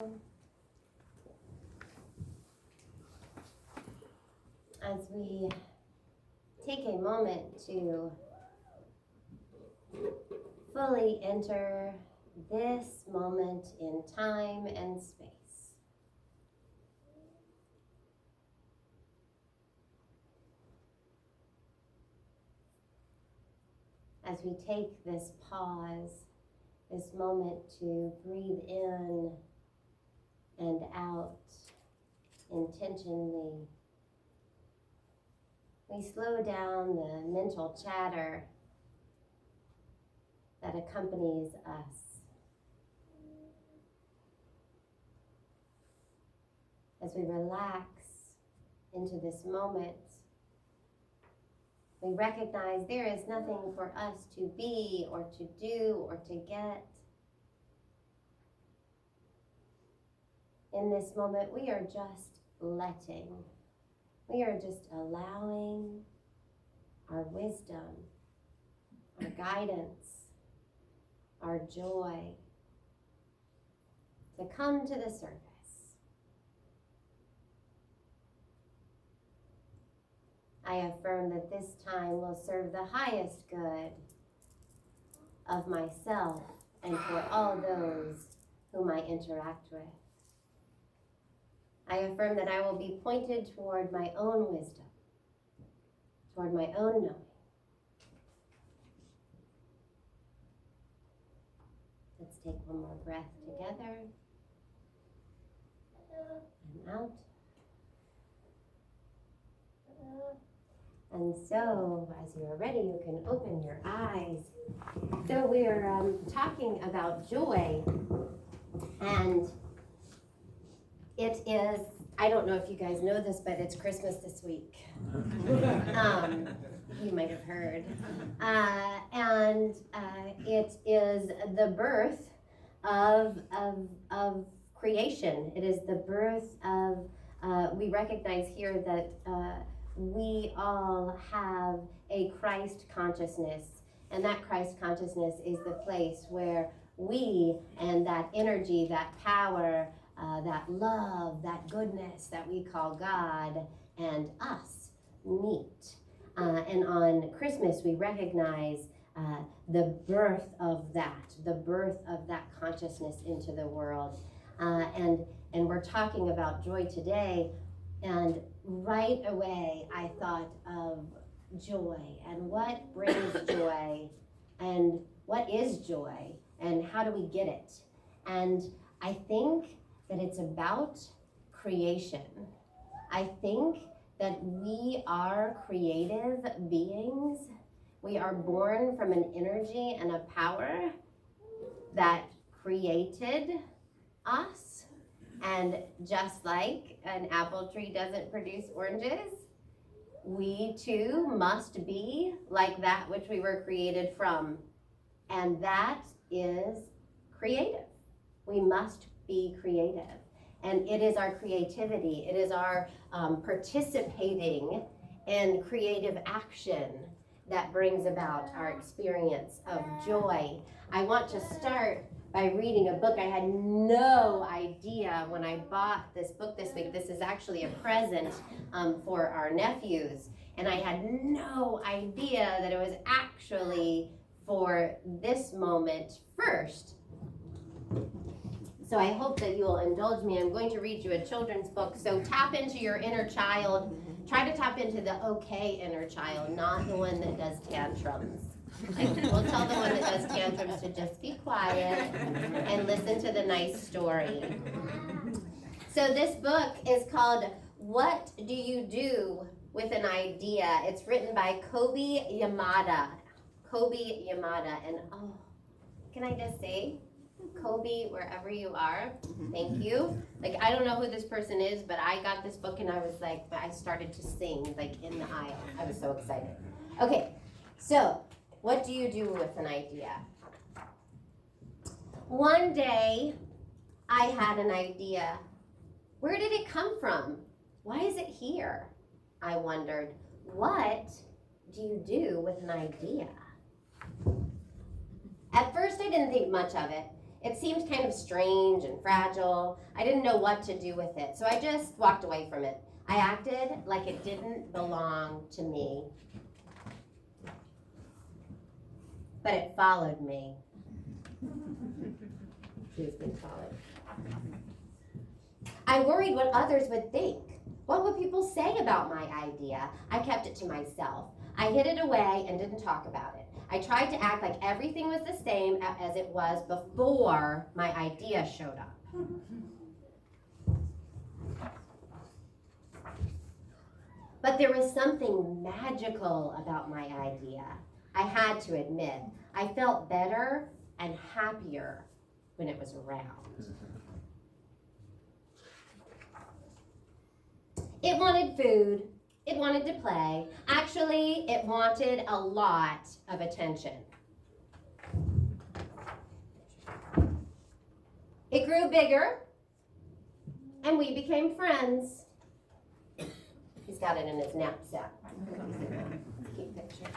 As we take a moment to fully enter this moment in time and space, as we take this pause, this moment to breathe in and out intentionally, we slow down the mental chatter that accompanies us. As we relax into this moment, we recognize there is nothing for us to be or to do or to get. In this moment, we are just letting. We are just allowing our wisdom, our guidance, our joy to come to the surface. I affirm that this time will serve the highest good of myself and for all those whom I interact with. I affirm that I will be pointed toward my own wisdom, toward my own knowing. Let's take one more breath together and out. And so, as you are ready, you can open your eyes. So we are talking about joy, and it is, I don't know if you guys know this, but it's Christmas this week. You might have heard. And it is the birth of creation. It is the birth of, we recognize here that we all have a Christ consciousness, and that Christ consciousness is the place where we and that energy, that power, that love, that goodness that we call God and us meet. And on Christmas, we recognize the birth of that consciousness into the world. And we're talking about joy today. And right away, I thought of joy and what brings joy and what is joy and how do we get it? And I think that it's about creation. I think that we are creative beings. We are born from an energy and a power that created us. And just like an apple tree doesn't produce oranges, we too must be like that which we were created from. And that is creative. We must be creative. And it is our creativity, it is our participating in creative action that brings about our experience of joy. I want to start by reading a book. I had no idea when I bought this book this week. This is actually a present for our nephews. And I had no idea that it was actually for this moment first. So I hope that you will indulge me. I'm going to read you a children's book. So tap into your inner child. Try to tap into the okay inner child, not the one that does tantrums. We'll tell the one that does tantrums to just be quiet and listen to the nice story. So this book is called What Do You Do with an Idea? It's written by Kobe Yamada. And oh, can I just say, Kobe, wherever you are, thank you. Like, I don't know who this person is, but I got this book and I was like, I started to sing like in the aisle. I was so excited. Okay, so what do you do with an idea? One day, I had an idea. Where did it come from? Why is it here? I wondered. What do you do with an idea? At first, I didn't think much of it. It seemed kind of strange and fragile. I didn't know what to do with it, so I just walked away from it. I acted like it didn't belong to me. But it followed me. She was being followed. I worried what others would think. What would people say about my idea? I kept it to myself. I hid it away and didn't talk about it. I tried to act like everything was the same as it was before my idea showed up. But there was something magical about my idea. I had to admit, I felt better and happier when it was around. It wanted food. It wanted to play. Actually, it wanted a lot of attention. It grew bigger, and we became friends. He's got it in his knapsack. Cute picture.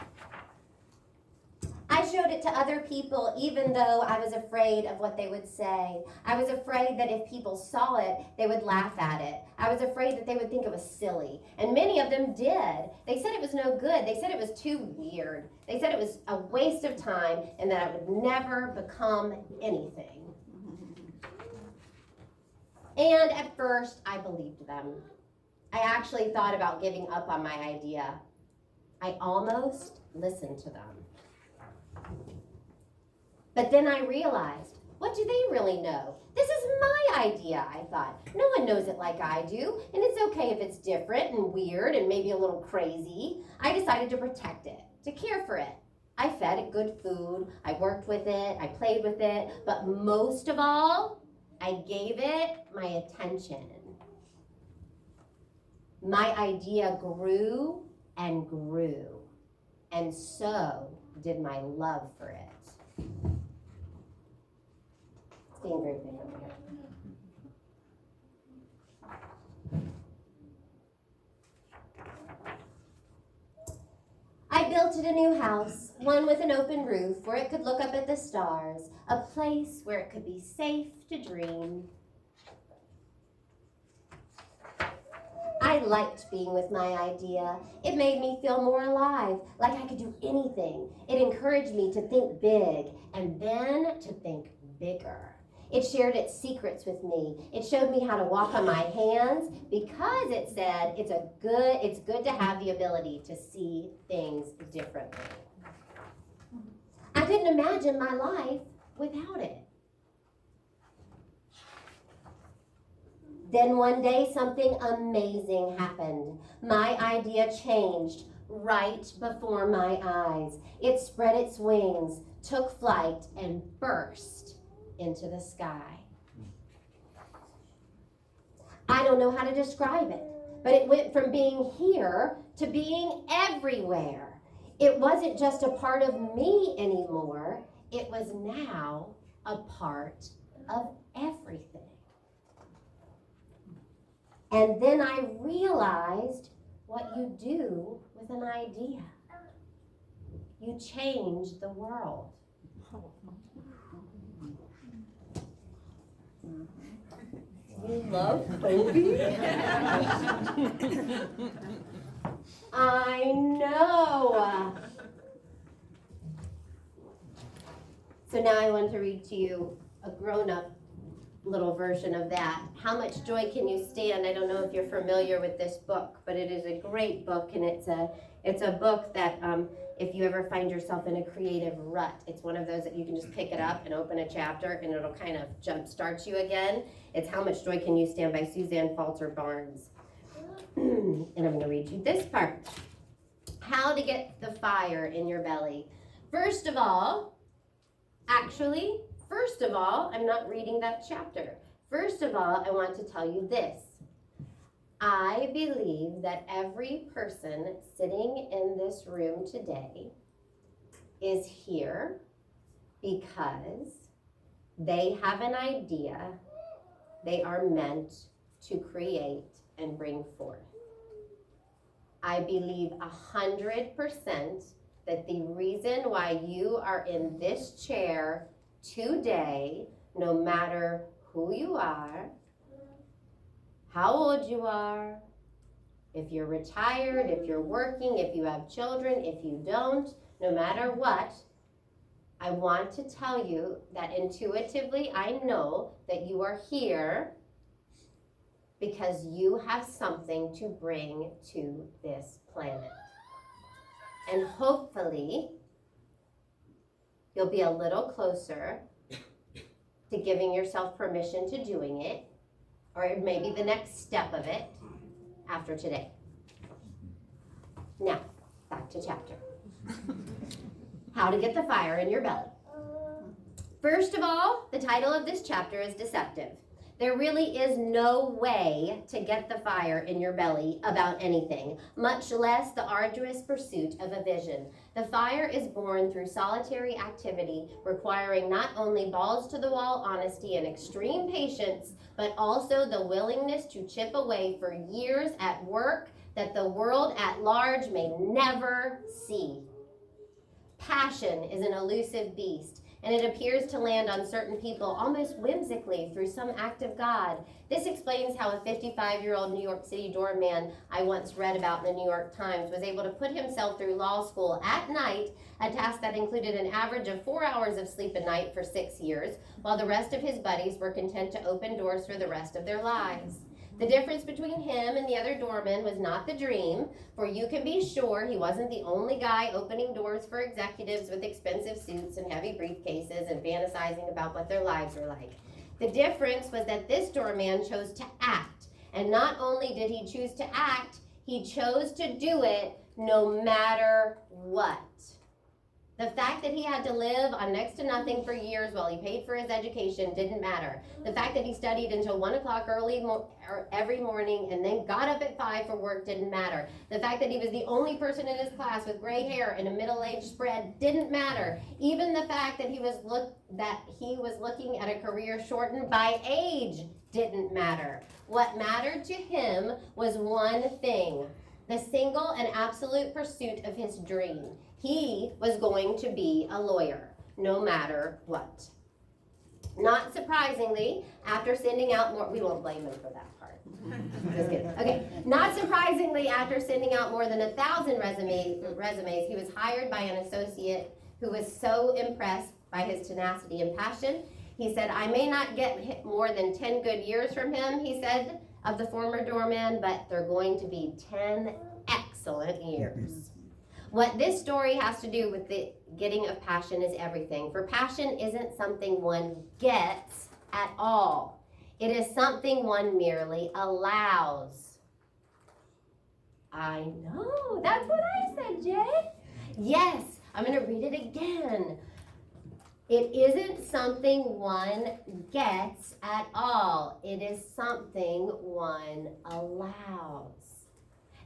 I showed it to other people even though I was afraid of what they would say. I was afraid that if people saw it, they would laugh at it. I was afraid that they would think it was silly. And many of them did. They said it was no good. They said it was too weird. They said it was a waste of time and that it would never become anything. And at first, I believed them. I actually thought about giving up on my idea. I almost listened to them. But then I realized, what do they really know? This is my idea, I thought. No one knows it like I do, and it's okay if it's different and weird and maybe a little crazy. I decided to protect it, to care for it. I fed it good food, I worked with it, I played with it, but most of all, I gave it my attention. My idea grew and grew, and so did my love for it. It's being very big over here. I built it a new house, one with an open roof where it could look up at the stars, a place where it could be safe to dream. I liked being with my idea. It made me feel more alive, like I could do anything. It encouraged me to think big and then to think bigger. It shared its secrets with me. It showed me how to walk on my hands because it said it's good to have the ability to see things differently. I couldn't imagine my life without it. Then one day something amazing happened. My idea changed right before my eyes. It spread its wings, took flight, and burst into the sky. I don't know how to describe it, but it went from being here to being everywhere. It wasn't just a part of me anymore. It was now a part of everything. And then I realized what you do with an idea. You change the world. You love Toby? I know. So now I want to read to you a grown-up little version of that. How Much Joy Can You Stand? I don't know if you're familiar with this book, but it is a great book, and it's a book that if you ever find yourself in a creative rut, it's one of those that you can just pick it up and open a chapter and it'll kind of jumpstart you again. It's How Much Joy Can You Stand by Suzanne Falter Barnes. And I'm going to read you this part. How to get the fire in your belly. First of all, I'm not reading that chapter. First of all, I want to tell you this. I believe that every person sitting in this room today is here because they have an idea they are meant to create and bring forth. I believe 100% that the reason why you are in this chair today no matter who you are, how old you are, if you're retired, if you're working, if you have children, if you don't, no matter what, I want to tell you that intuitively I know that you are here because you have something to bring to this planet. And hopefully, you'll be a little closer to giving yourself permission to doing it, or maybe the next step of it after today. Now, back to chapter. How to get the fire in your belly. First of all, the title of this chapter is deceptive. There really is no way to get the fire in your belly about anything, much less the arduous pursuit of a vision. The fire is born through solitary activity, requiring not only balls to the wall honesty and extreme patience, but also the willingness to chip away for years at work that the world at large may never see. Passion is an elusive beast, and it appears to land on certain people almost whimsically through some act of God. This explains how a 55-year-old New York City doorman I once read about in the New York Times was able to put himself through law school at night, a task that included an average of 4 hours of sleep a night for 6 years, while the rest of his buddies were content to open doors for the rest of their lives. The difference between him and the other doorman was not the dream, for you can be sure he wasn't the only guy opening doors for executives with expensive suits and heavy briefcases and fantasizing about what their lives were like. The difference was that this doorman chose to act, and not only did he choose to act, he chose to do it no matter what. The fact that he had to live on next to nothing for years while he paid for his education didn't matter. The fact that he studied until 1 o'clock every morning and then got up at 5 for work didn't matter. The fact that he was the only person in his class with gray hair and a middle-aged spread didn't matter. Even the fact that he was looking at a career shortened by age didn't matter. What mattered to him was one thing: the single and absolute pursuit of his dream. He was going to be a lawyer, no matter what. Not surprisingly, after sending out more, we won't blame him for that part. Just kidding. Okay. Not surprisingly, after sending out more than 1,000 resumes, he was hired by an associate who was so impressed by his tenacity and passion. He said, "I may not get more than 10 good years from him," he said of the former doorman, "but they're going to be 10 excellent years." What this story has to do with the getting of passion is everything. For passion isn't something one gets at all. It is something one merely allows. I know, that's what I said, Jay. Yes, I'm going to read it again. It isn't something one gets at all. It is something one allows.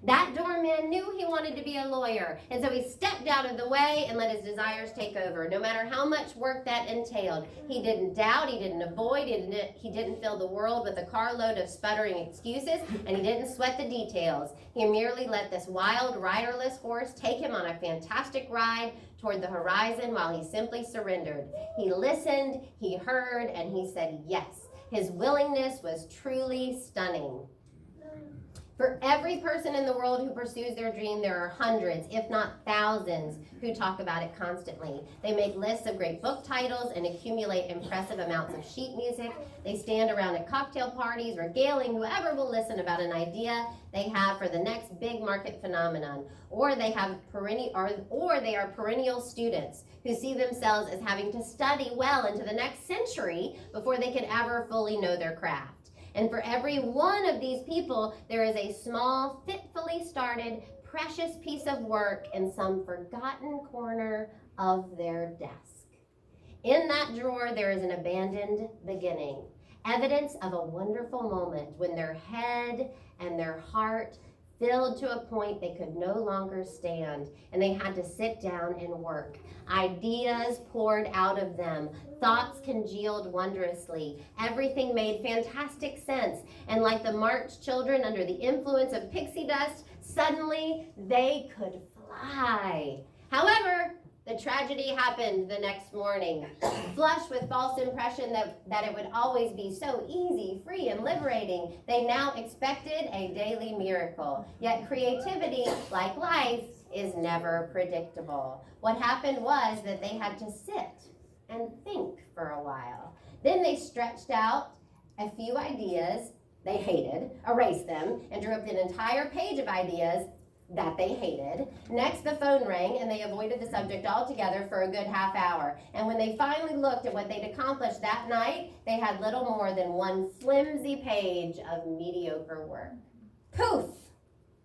That doorman knew he wanted to be a lawyer, and so he stepped out of the way and let his desires take over, no matter how much work that entailed. He didn't doubt, he didn't avoid, he didn't fill the world with a carload of sputtering excuses, and he didn't sweat the details. He merely let this wild, riderless horse take him on a fantastic ride toward the horizon while he simply surrendered. He listened, he heard, and he said yes. His willingness was truly stunning. For every person in the world who pursues their dream, there are hundreds, if not thousands, who talk about it constantly. They make lists of great book titles and accumulate impressive amounts of sheet music. They stand around at cocktail parties, regaling whoever will listen about an idea they have for the next big market phenomenon. Or they are perennial students who see themselves as having to study well into the next century before they can ever fully know their craft. And for every one of these people, there is a small, fitfully started, precious piece of work in some forgotten corner of their desk. In that drawer, there is an abandoned beginning, evidence of a wonderful moment when their head and their heart filled to a point they could no longer stand, and they had to sit down and work. Ideas poured out of them. Thoughts congealed wondrously. Everything made fantastic sense. And like the March children under the influence of pixie dust, suddenly they could fly. However, The tragedy happened the next morning. Flushed with false impression that it would always be so easy, free, and liberating, they now expected a daily miracle. Yet creativity, like life, is never predictable. What happened was that they had to sit and think for a while. Then they stretched out a few ideas they hated, erased them, and drew up an entire page of ideas that they hated. Next, the phone rang, and they avoided the subject altogether for a good half hour. And when they finally looked at what they'd accomplished that night, they had little more than one flimsy page of mediocre work. Poof!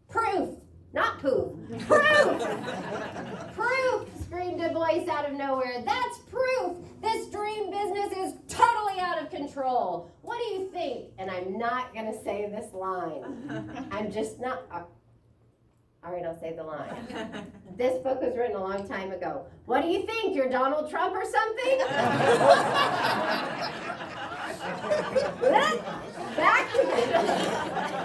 Proof! Not poof. Proof! Proof! Screamed a voice out of nowhere. That's proof! This dream business is totally out of control. What do you think? And I'm not going to say this line. I'm just not... All right, I'll say the line. This book was written a long time ago. What do you think? You're Donald Trump or something? Back to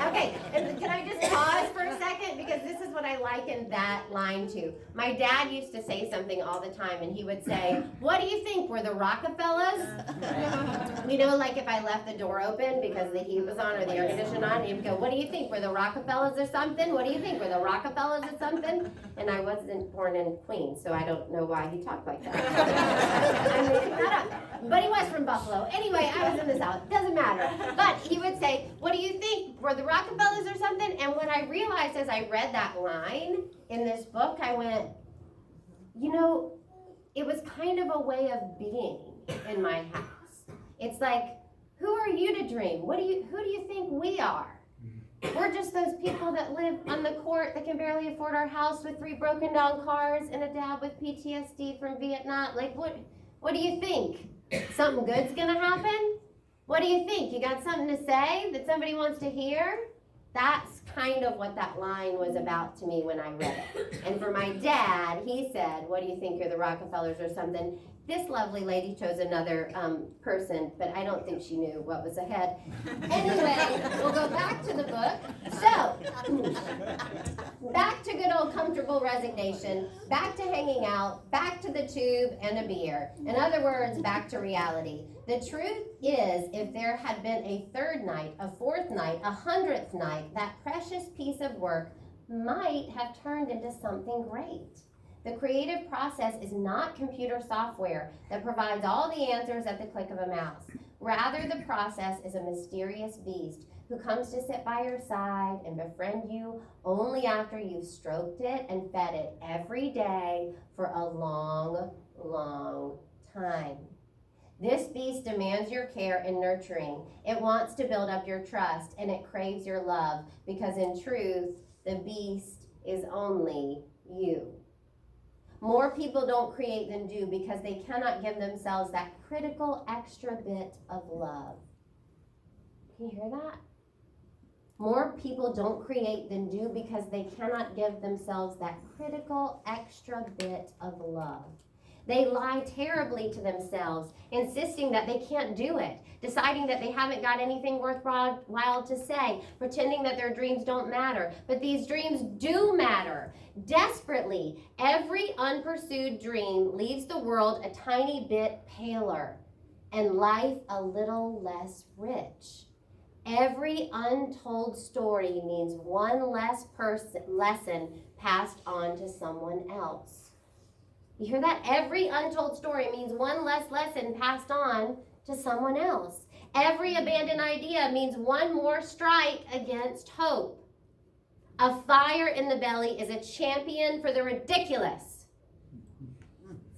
Okay, can I just pause for a second? Because this is what I liken that line to. My dad used to say something all the time, and he would say, what do you think? We're the Rockefellers? You know, like if I left the door open because the heat was on or the air conditioner on, he'd go, what do you think? We're the Rockefellers or something? What do you think? We're the Rockefellers or something? And I wasn't born in Queens, so I don't know why he talked like that. I made that up. But he was from Buffalo. Anyway, I was in the South. Doesn't matter. But he would say, what do you think? We're the Rockefellers or something? And what I realized as I read that line in this book, I went, you know, it was kind of a way of being in my house. It's like, who are you to dream? Who do you think we are? We're just those people that live on the court that can barely afford our house with 3 broken down cars and a dad with PTSD from Vietnam. Like, what do you think? Something good's gonna happen? What do you think? You got something to say that somebody wants to hear? That's kind of what that line was about to me when I read it. And for my dad, he said, what do you think? You're the Rockefellers or something? This lovely lady chose another person, but I don't think she knew what was ahead. Anyway, we'll go back to the book. So, back to good old comfortable resignation, back to hanging out, back to the tube and a beer. In other words, back to reality. The truth is, if there had been a 3rd night, a 4th night, a 100th night, that precious piece of work might have turned into something great. The creative process is not computer software that provides all the answers at the click of a mouse. Rather, the process is a mysterious beast who comes to sit by your side and befriend you only after you've stroked it and fed it every day for a long, long time. This beast demands your care and nurturing. It wants to build up your trust, and it craves your love, because in truth, the beast is only you. More people don't create than do because they cannot give themselves that critical extra bit of love. Can you hear that? More people don't create than do because they cannot give themselves that critical extra bit of love. They lie terribly to themselves, insisting that they can't do it, deciding that they haven't got anything worthwhile to say, pretending that their dreams don't matter. But these dreams do matter. Desperately, every unpursued dream leaves the world a tiny bit paler and life a little less rich. Every untold story means one less lesson passed on to someone else. You hear that? Every untold story means one less lesson passed on to someone else. Every abandoned idea means one more strike against hope. A fire in the belly is a champion for the ridiculous.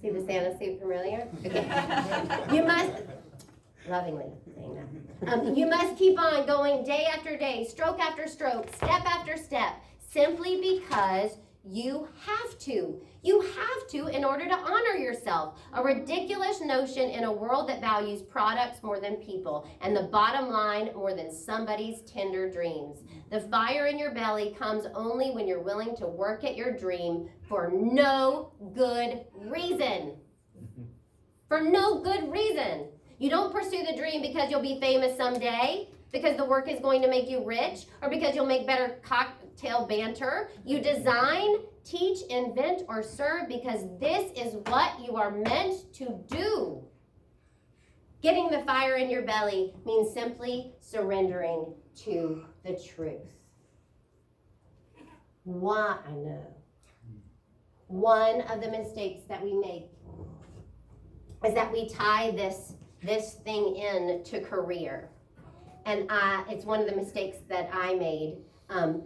See the Santa suit familiar? Okay. You must, lovingly saying that. You must keep on going day after day, stroke after stroke, step after step, simply because you have to. You have to in order to honor yourself. A ridiculous notion in a world that values products more than people, and the bottom line more than somebody's tender dreams. The fire in your belly comes only when you're willing to work at your dream for no good reason. For no good reason. You don't pursue the dream because you'll be famous someday. because the work is going to make you rich or because you'll make better cocktail banter. You design, teach, invent, or serve because this is what you are meant to do. Getting the fire in your belly means simply surrendering to the truth. One of the mistakes that we make is that we tie this thing in to career. And it's one of the mistakes that I made. And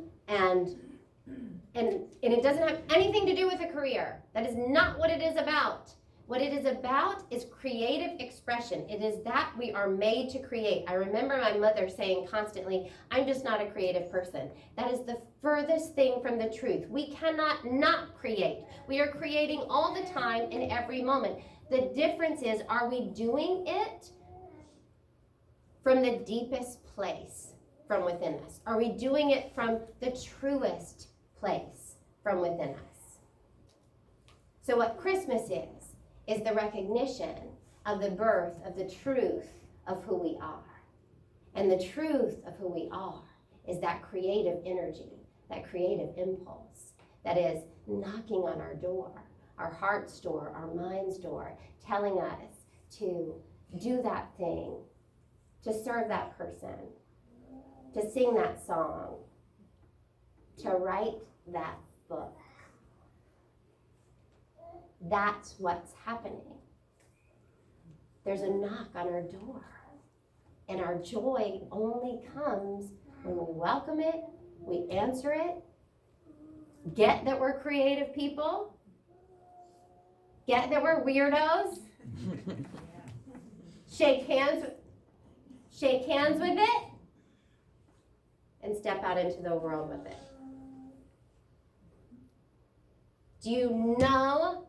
it doesn't have anything to do with a career. That is not what it is about. What it is about is creative expression. It is that we are made to create. I remember my mother saying constantly, I'm just not a creative person. That is the furthest thing from the truth. We cannot not create. We are creating all the time in every moment. The difference is, are we doing it from the deepest place from within us? Are we doing it from the truest place from within us? So what Christmas is the recognition of the birth of the truth of who we are. And the truth of who we are is that creative energy, that creative impulse that is knocking on our door, our heart's door, our mind's door, telling us to do that thing, to serve that person, to sing that song, to write that book. That's what's happening. There's a knock on our door. And our joy only comes when we welcome it, we answer it, get that we're creative people, get that we're weirdos, shake hands with it, and step out into the world with it. Do you know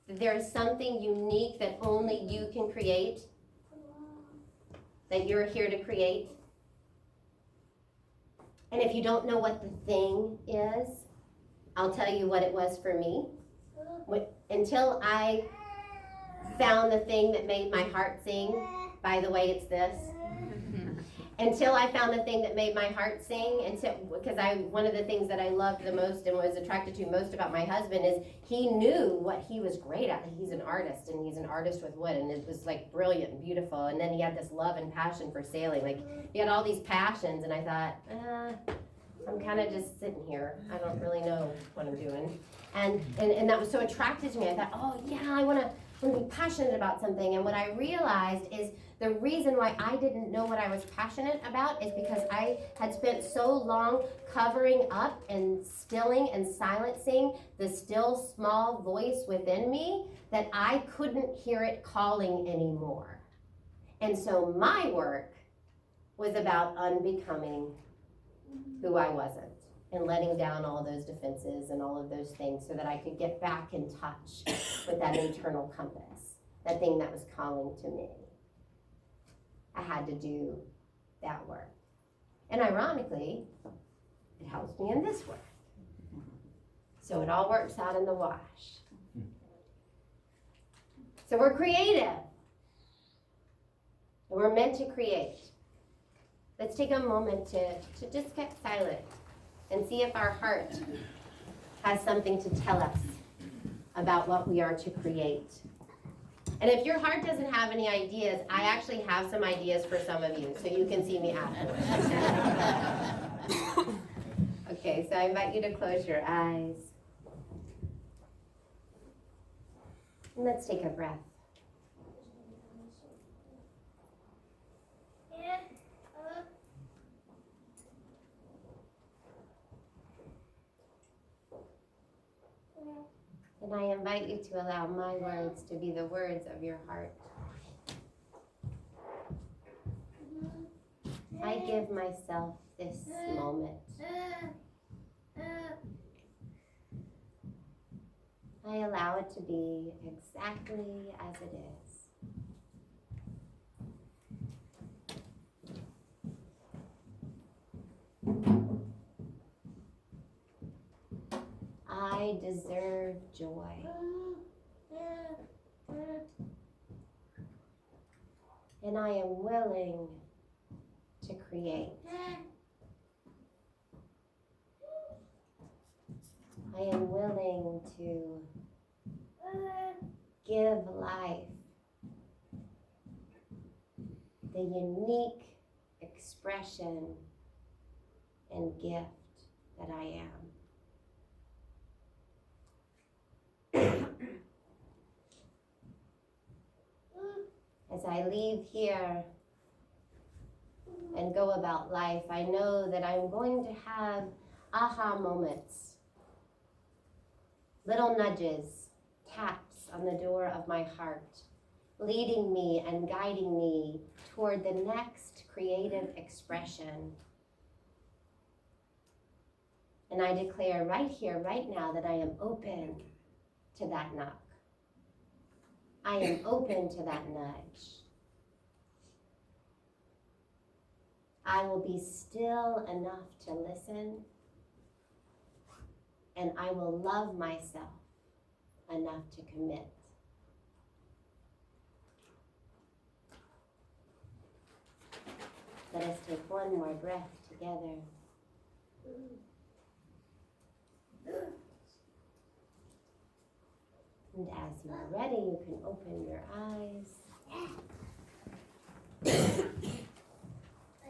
that there is something unique that only you can create? That you're here to create? And if you don't know what the thing is, I'll tell you what it was for me. Until I found the thing that made my heart sing, by the way, it's this. Until I found the thing that made my heart sing, because one of the things that I loved the most and was attracted to most about my husband is he knew what he was great at. He's an artist, and he's an artist with wood, and it was like brilliant and beautiful. And then he had this love and passion for sailing. Like he had all these passions, and I thought, I'm kind of just sitting here. I don't really know what I'm doing. And that was so attractive to me. I thought, oh yeah, I want to be passionate about something. And what I realized is the reason why I didn't know what I was passionate about is because I had spent so long covering up and stilling and silencing the still small voice within me that I couldn't hear it calling anymore. And so my work was about unbecoming who I wasn't and letting down all those defenses and all of those things so that I could get back in touch with that internal compass, that thing that was calling to me. I had to do that work. And ironically, it helps me in this work. So it all works out in the wash. So we're creative. And we're meant to create. Let's take a moment to just get silent and see if our heart has something to tell us about what we are to create. And if your heart doesn't have any ideas, I actually have some ideas for some of you, so you can see me afterwards. Okay, so I invite you to close your eyes. And let's take a breath. And I invite you to allow my words to be the words of your heart. I give myself this moment. I allow it to be exactly as it is. I deserve joy. And I am willing to create. I am willing to give life the unique expression and gift that I am. As I leave here and go about life, I know that I'm going to have aha moments, little nudges, taps on the door of my heart, leading me and guiding me toward the next creative expression. And I declare right here, right now, that I am open to that knock. I am open to that nudge. I will be still enough to listen, and I will love myself enough to commit. Let us take one more breath together. And as you're ready, you can open your eyes.